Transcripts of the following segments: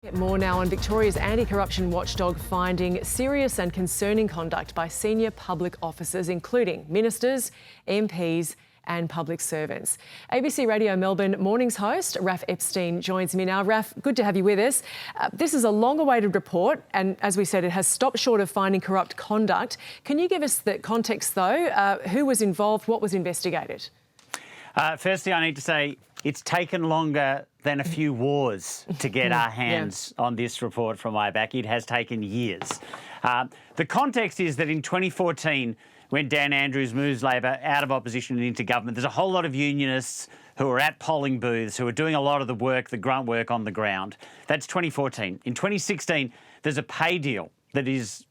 Get more now on Victoria's anti-corruption watchdog finding serious and concerning conduct by senior public officers, including ministers, MPs and public servants. ABC Radio Melbourne Mornings host Raf Esptein joins me now. Raf, good to have you with us. This is a long-awaited report and, as we said, it has stopped short of finding corrupt conduct. Can you give us the context, though? Who was involved? What was investigated? Firstly, I need to say it's taken longer than a few wars to get our hands on this report from IBAC. It has taken years. The context is that in 2014, when Dan Andrews moves Labor out of opposition and into government, there's a whole lot of unionists who are at polling booths, who are doing a lot of the work, the grunt work on the ground. That's 2014. In 2016, there's a pay deal that is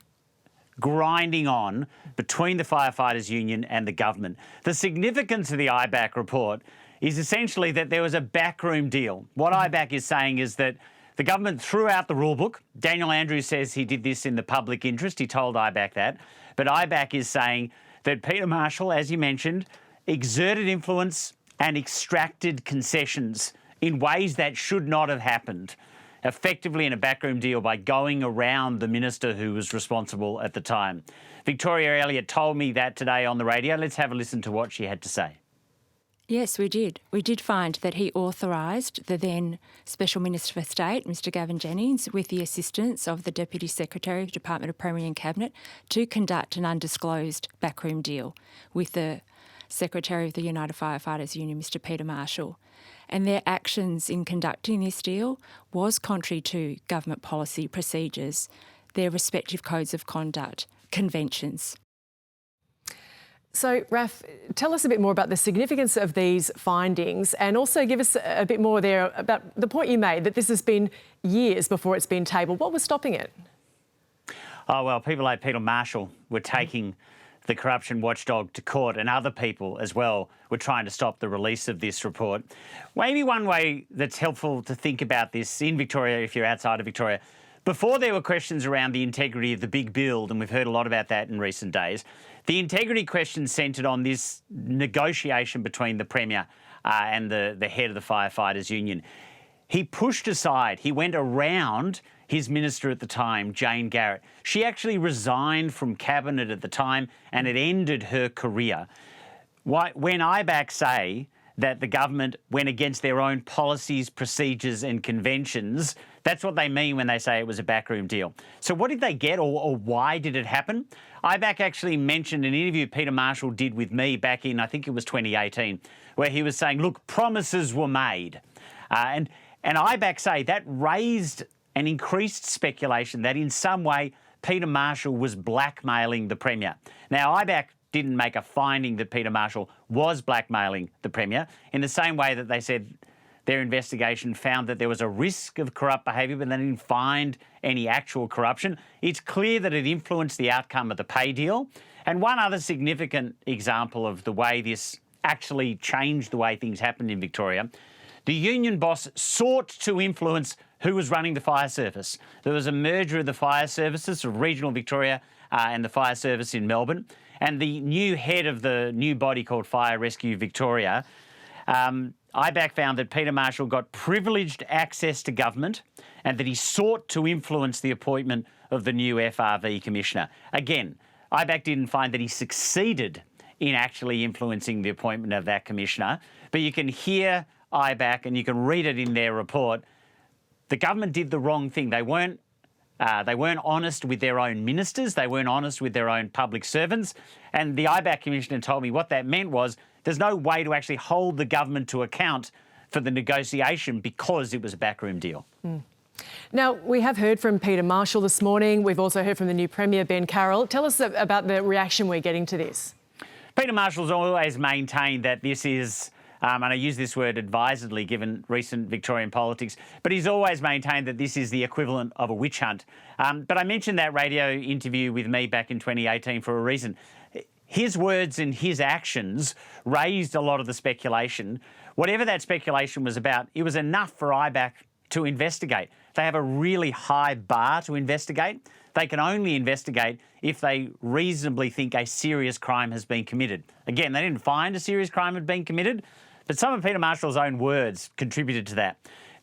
grinding on between the Firefighters Union and the government. The significance of the IBAC report is essentially that there was a backroom deal. What IBAC is saying is that the government threw out the rule book. Daniel Andrews says he did this in the public interest. He told IBAC that. But IBAC is saying that Peter Marshall, as you mentioned, exerted influence and extracted concessions in ways that should not have happened, effectively in a backroom deal by going around the minister who was responsible at the time. Victoria Elliott told me that today on the radio. Let's have a listen to what she had to say. Yes, we did. We did find that he authorised the then Special Minister for State, Mr Gavin Jennings, with the assistance of the Deputy Secretary of Department of Premier and Cabinet, to conduct an undisclosed backroom deal with the Secretary of the United Firefighters Union, Mr Peter Marshall. And their actions in conducting this deal was contrary to government policy procedures, their respective codes of conduct, conventions. So, Raf, tell us a bit more about the significance of these findings and also give us a bit more there about the point you made that this has been years before it's been tabled. What was stopping it? Oh, well, people like Peter Marshall were taking the corruption watchdog to court, and other people as well were trying to stop the release of this report. Maybe one way that's helpful to think about this in Victoria, if you're outside of Victoria, before there were questions around the integrity of the big build, and we've heard a lot about that in recent days, the integrity questions centred on this negotiation between the Premier and the head of the Firefighters Union. He pushed aside, he went around his minister at the time, Jane Garrett. She actually resigned from Cabinet at the time and it ended her career. When IBAC say that the government went against their own policies, procedures and conventions, that's what they mean when they say it was a backroom deal. So what did they get or why did it happen? IBAC actually mentioned an interview Peter Marshall did with me back in, I think it was 2018, where he was saying, look, promises were made. And IBAC say that raised and increased speculation that in some way Peter Marshall was blackmailing the Premier. Now, IBAC didn't make a finding that Peter Marshall was blackmailing the Premier in the same way that they said their investigation found that there was a risk of corrupt behaviour, but they didn't find any actual corruption. It's clear that it influenced the outcome of the pay deal. And one other significant example of the way this actually changed the way things happened in Victoria, the union boss sought to influence who was running the fire service. There was a merger of the fire services of regional Victoria and the fire service in Melbourne. And the new head of the new body called Fire Rescue Victoria, IBAC found that Peter Marshall got privileged access to government and that he sought to influence the appointment of the new FRV Commissioner. Again, IBAC didn't find that he succeeded in actually influencing the appointment of that Commissioner, but you can hear IBAC and you can read it in their report. The government did the wrong thing. They weren't honest with their own ministers. They weren't honest with their own public servants. And the IBAC Commissioner told me what that meant was there's no way to actually hold the government to account for the negotiation because it was a backroom deal. Now, we have heard from Peter Marshall this morning. We've also heard from the new Premier, Ben Carroll. Tell us about the reaction we're getting to this. Peter Marshall's always maintained that this is, and I use this word advisedly given recent Victorian politics, but he's always maintained that this is the equivalent of a witch hunt. But I mentioned that radio interview with me back in 2018 for a reason. His words and his actions raised a lot of the speculation. Whatever that speculation was about, it was enough for IBAC to investigate. They have a really high bar to investigate. They can only investigate if they reasonably think a serious crime has been committed. Again, they didn't find a serious crime had been committed, but some of Peter Marshall's own words contributed to that.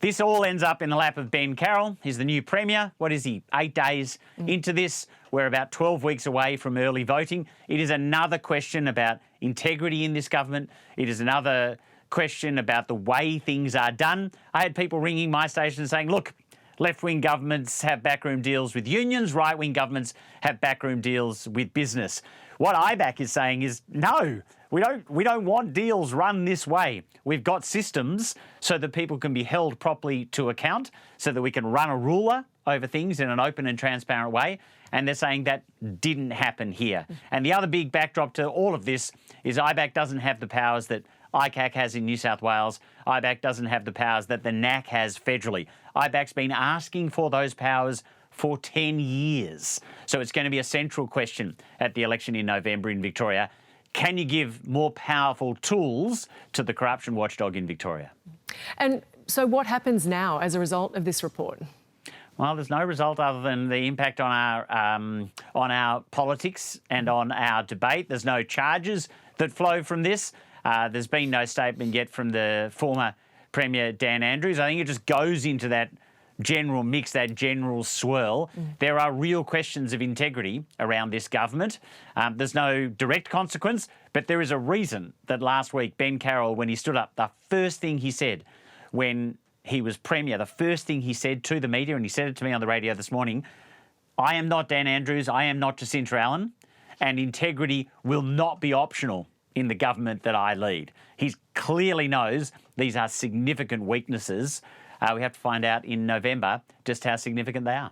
This all ends up in the lap of Ben Carroll. He's the new Premier. What is he, 8 days into this? We're about 12 weeks away from early voting. It is another question about integrity in this government. It is another question about the way things are done. I had people ringing my station saying, look, left-wing governments have backroom deals with unions, right-wing governments have backroom deals with business. What IBAC is saying is, no, we don't want deals run this way. We've got systems so that people can be held properly to account, so that we can run a ruler over things in an open and transparent way. And they're saying that didn't happen here. And the other big backdrop to all of this is IBAC doesn't have the powers that ICAC has in New South Wales. IBAC doesn't have the powers that the NAC has federally. IBAC's been asking for those powers for 10 years. So it's going to be a central question at the election in November in Victoria. Can you give more powerful tools to the corruption watchdog in Victoria? And so what happens now as a result of this report? Well, there's no result other than the impact on our politics and on our debate. There's no charges that flow from this. There's been no statement yet from the former Premier Dan Andrews. I think it just goes into that general mix, that general swirl. There are real questions of integrity around this government. There's no direct consequence, but there is a reason that last week Ben Carroll, when he stood up, the first thing he said when he was Premier, the first thing he said to the media, and he said it to me on the radio this morning, I am not Dan Andrews, I am not Jacinta Allen, and integrity will not be optional in the government that I lead. He clearly knows these are significant weaknesses. We have to find out in November just how significant they are.